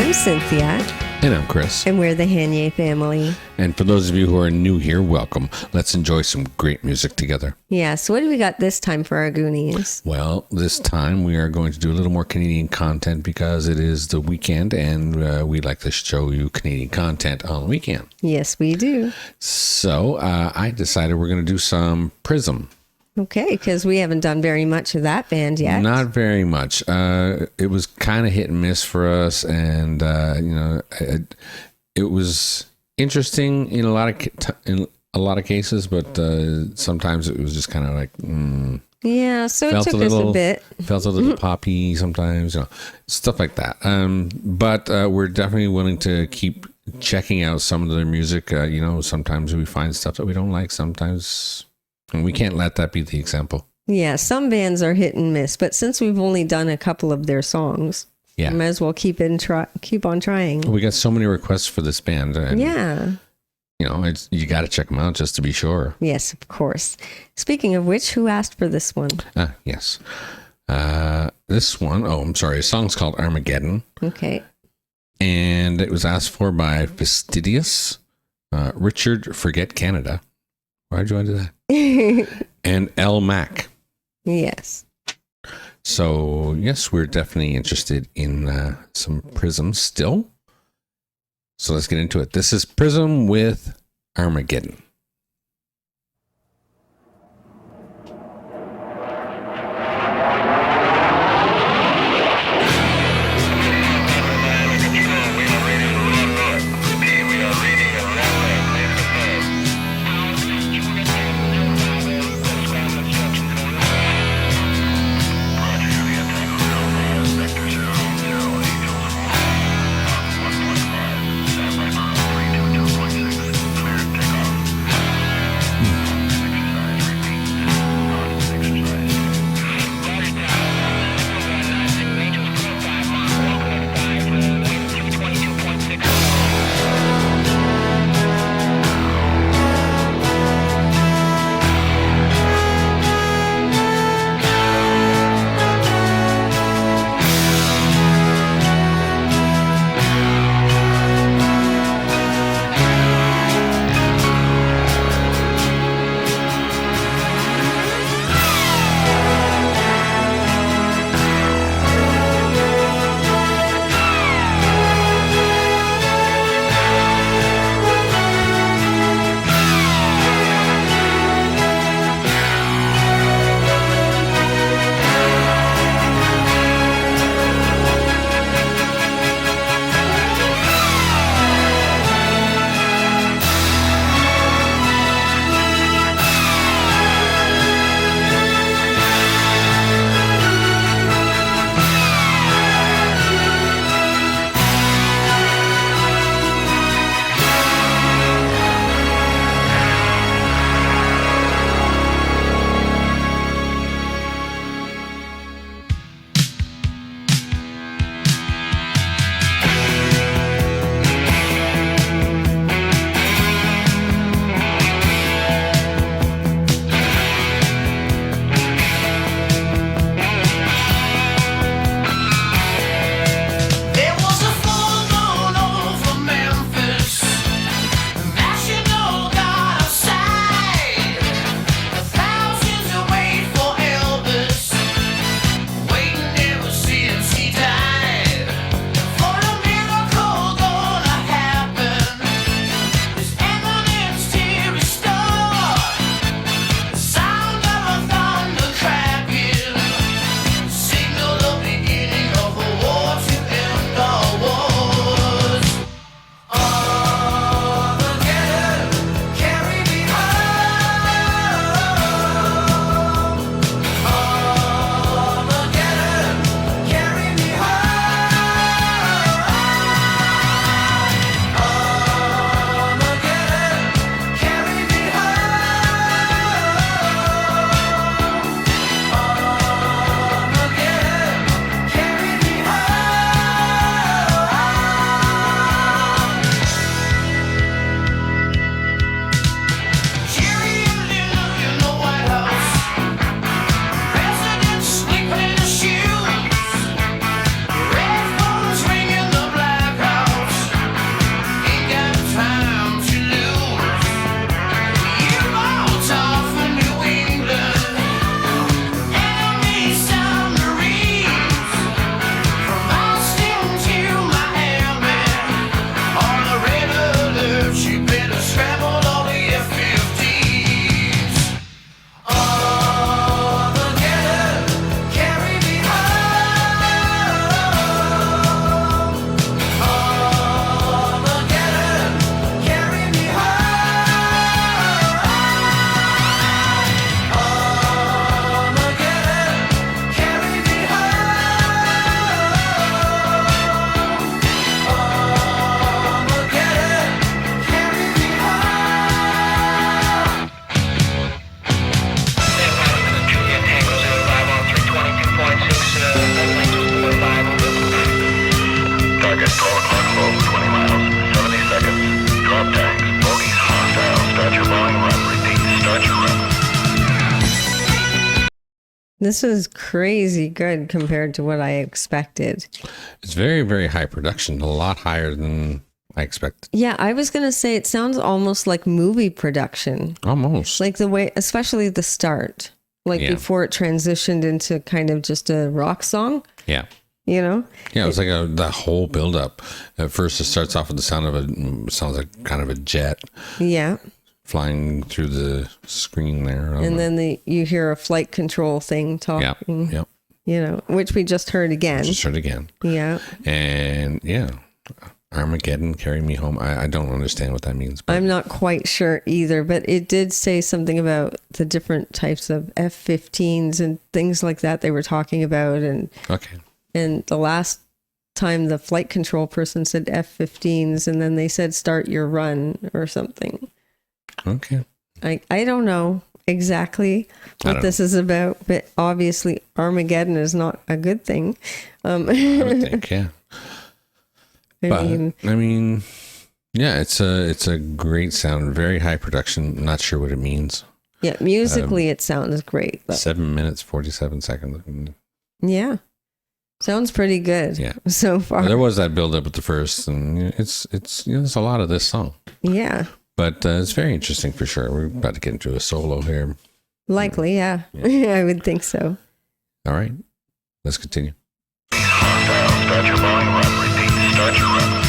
I'm Cynthia. And I'm Chris. And we're the Hanier Family. And for those of you who are new here, welcome. Let's enjoy some great music together. Yeah, so what do we got this time for our Goonies? Well, this time we are going to do a little more Canadian content because it is the weekend and we like to show you Canadian content on the weekend. Yes, we do. So I decided we're going to do some Prism. Okay, because we haven't done very much of that band yet. Not very much. It was kind of hit and miss for us, and it was interesting in a lot of cases, but sometimes it was just kind of like. Yeah, so it took us a bit. Felt a little poppy sometimes, stuff like that. But we're definitely willing to keep checking out some of their music. Sometimes we find stuff that we don't like. Sometimes. And we can't let that be the example. Yeah, some bands are hit and miss, but since we've only done a couple of their songs, we might as well keep on trying. We got so many requests for this band. And, you got to check them out just to be sure. Yes, of course. Speaking of which, who asked for this one? Yes. This one, a song's called Armageddon. Okay. And it was asked for by Fastidious, Richard Forget Canada. Why'd you want to do that? And L. Mac. Yes. So, yes, we're definitely interested in some Prism still. So let's get into it. This is Prism with Armageddon. This is crazy good compared to what I expected. It's very, very high production, a lot higher than I expected. Yeah, I was going to say it sounds almost like movie production. Almost. Like the way, especially the start, like before it transitioned into kind of just a rock song. Yeah. You know? Yeah, it was like that whole build up. At first, it starts off with the sounds like kind of a jet. Yeah. Flying through the screen there. And then you hear a flight control thing talking. Yeah. You know, which we just heard again. Yeah. And yeah, Armageddon, Carry Me Home. I don't understand what that means. I'm not quite sure either, but it did say something about the different types of F-15s and things like that they were talking about. And the last time the flight control person said F-15s, and then they said start your run or something. Okay. I don't know exactly what this is about, but obviously Armageddon is not a good thing. I would think, yeah. I mean, yeah, it's a great sound, very high production. Not sure what it means. Yeah, musically it sounds great. Though. 7 minutes, 47 seconds. Yeah. Sounds pretty good. Yeah. So far. There was that build up with the first, and it's there's a lot of this song. Yeah. But it's very interesting for sure. We're about to get into a solo here. Likely, yeah. I would think so. All right. Let's continue. Start your volume up. Repeat. Start your run.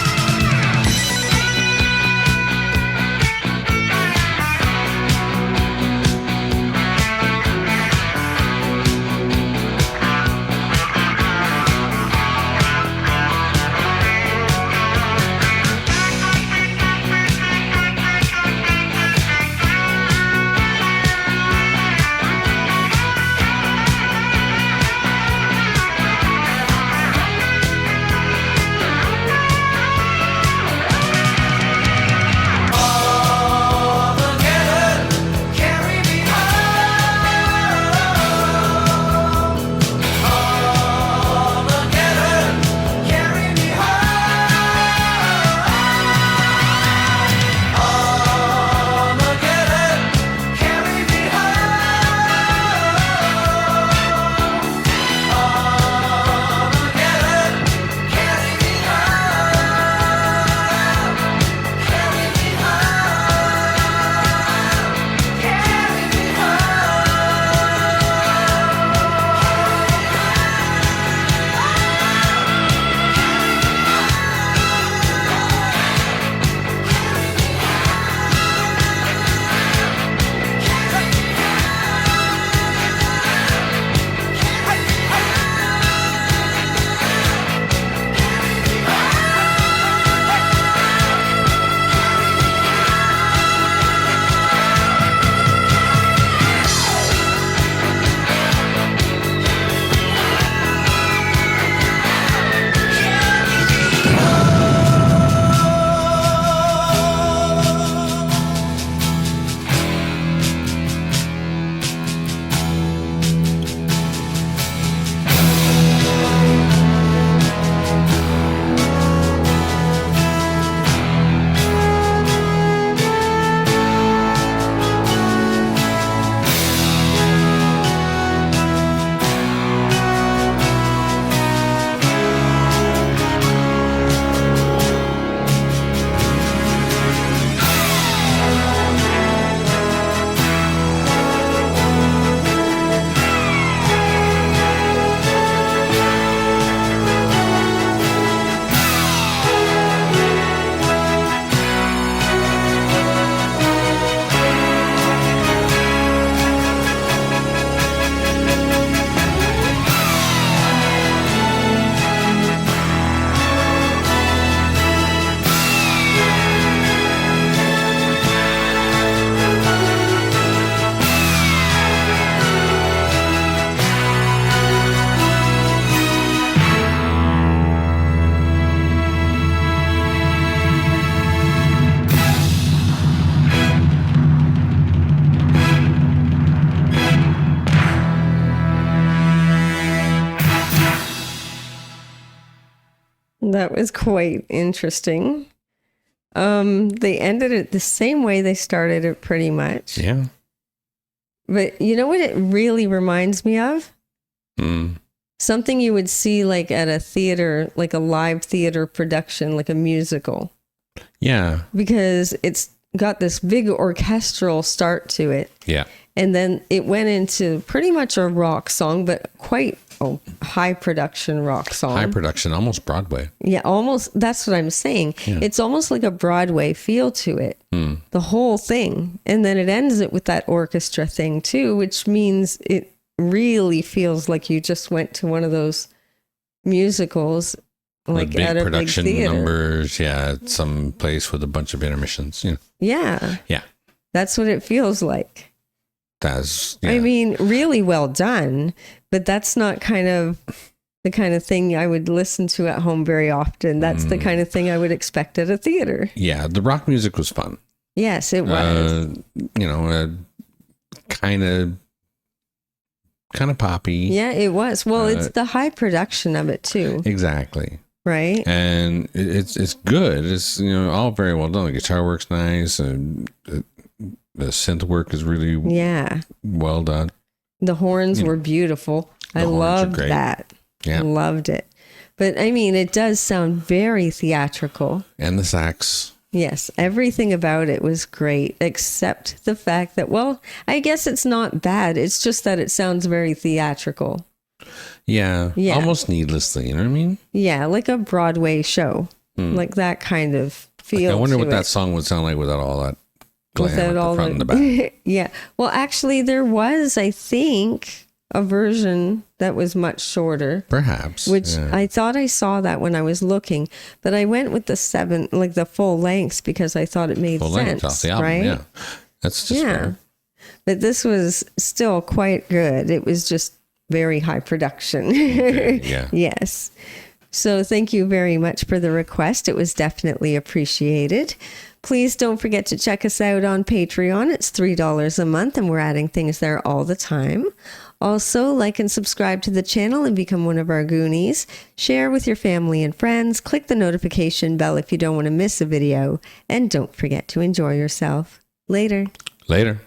That was quite interesting. They ended it the same way they started it pretty much. Yeah. But you know what it really reminds me of? Something you would see like at a theater, like a live theater production, like a musical. Yeah. Because it's got this big orchestral start to it. Yeah. And then it went into pretty much a rock song, but quite a high production rock song. High production, almost Broadway. Yeah, almost. That's what I'm saying. Yeah. It's almost like a Broadway feel to it, the whole thing. And then it ends it with that orchestra thing too, which means it really feels like you just went to one of those musicals, like big at a production big theater. Numbers. Yeah, at some place with a bunch of intermissions. You know. Yeah. Yeah. That's what it feels like. That's, yeah. I mean, really well done, but that's not the kind of thing I would listen to at home very often. That's the kind of thing I would expect at a theater. Yeah, the rock music was fun. Yes, it was. Kind of poppy. Yeah, it was. Well, it's the high production of it too. Exactly. Right. And it's good. It's all very well done. The guitar works nice, and the synth work is really well done. The horns were beautiful. I loved that. Yeah. I loved it. But I mean, it does sound very theatrical. And the sax. Yes, everything about it was great, except the fact that, well, I guess it's not bad. It's just that it sounds very theatrical. Yeah. Almost needlessly, you know what I mean? Yeah, like a Broadway show. Like that kind of feel. I wonder what that song would sound like without all that glam at the front and the back. Yeah. Well, actually, there was, I think, a version that was much shorter. Perhaps. Which I thought I saw that when I was looking, but I went with the full lengths because I thought it made full sense. Length off the album, right? Yeah. That's just fair. But this was still quite good. It was just very high production. Okay, yeah. Yes. So thank you very much for the request. It was definitely appreciated. Please don't forget to check us out on Patreon. It's $3 a month, and we're adding things there all the time. Also, like and subscribe to the channel and become one of our Goonies. Share with your family and friends. Click the notification bell if you don't want to miss a video. And don't forget to enjoy yourself. Later. Later.